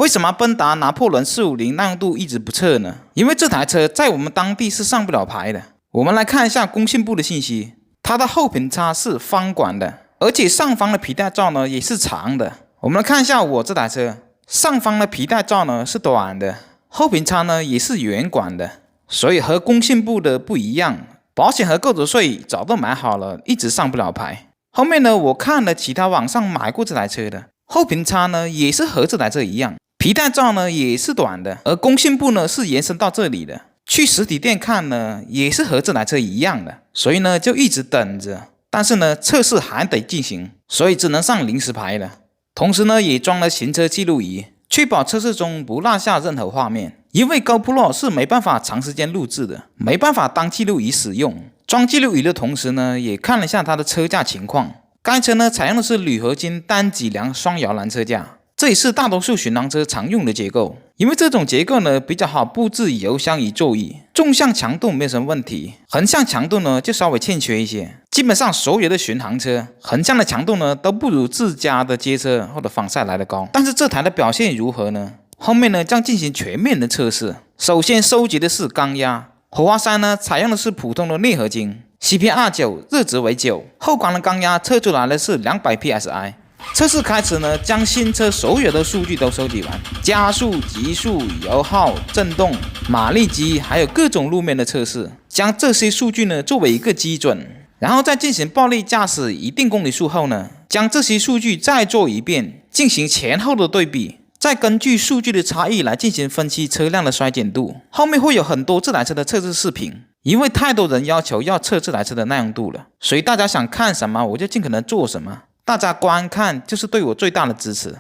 为什么奔达拿破仑450耐用度一直不测呢？因为这台车在我们当地是上不了牌的。我们来看一下工信部的信息，它的后平叉是方管的，而且上方的皮带罩呢也是长的。我们来看一下我这台车，上方的皮带罩呢是短的，后平叉呢也是圆管的，所以和工信部的不一样。保险和购置税早都买好了，一直上不了牌。后面呢，我看了其他网上买过这台车的，后平叉呢也是和这台车一样，皮带罩呢也是短的，而工信部呢是延伸到这里的。去实体店看呢，也是和这台车一样的，所以呢就一直等着。但是呢，测试还得进行，所以只能上临时牌了。同时呢，也装了行车记录仪，确保测试中不落下任何画面。因为 GoPro 是没办法长时间录制的，没办法当记录仪使用。装记录仪的同时呢，也看了一下它的车架情况。该车呢采用的是铝合金单脊梁双摇篮车架。这也是大多数巡航车常用的结构，因为这种结构呢比较好布置油箱与座椅，纵向强度没有什么问题，横向强度呢就稍微欠缺一些。基本上所有的巡航车横向的强度呢都不如自家的街车或者仿赛来的高，但是这台的表现如何呢？后面呢将进行全面的测试。首先收集的是缸压，火花塞呢采用的是普通的镍合金 ，CPR9 热值为9，后管的缸压测出来的是200 psi。测试开始呢，将新车所有的数据都收集完，加速、极速、油耗、震动、马力级，还有各种路面的测试，将这些数据呢作为一个基准，然后再进行暴力驾驶一定公里数后呢，将这些数据再做一遍，进行前后的对比，再根据数据的差异来进行分析车辆的衰减度。后面会有很多这台车的测试视频，因为太多人要求要测这台车的耐用度了，所以大家想看什么我就尽可能做什么。大家观看就是对我最大的支持。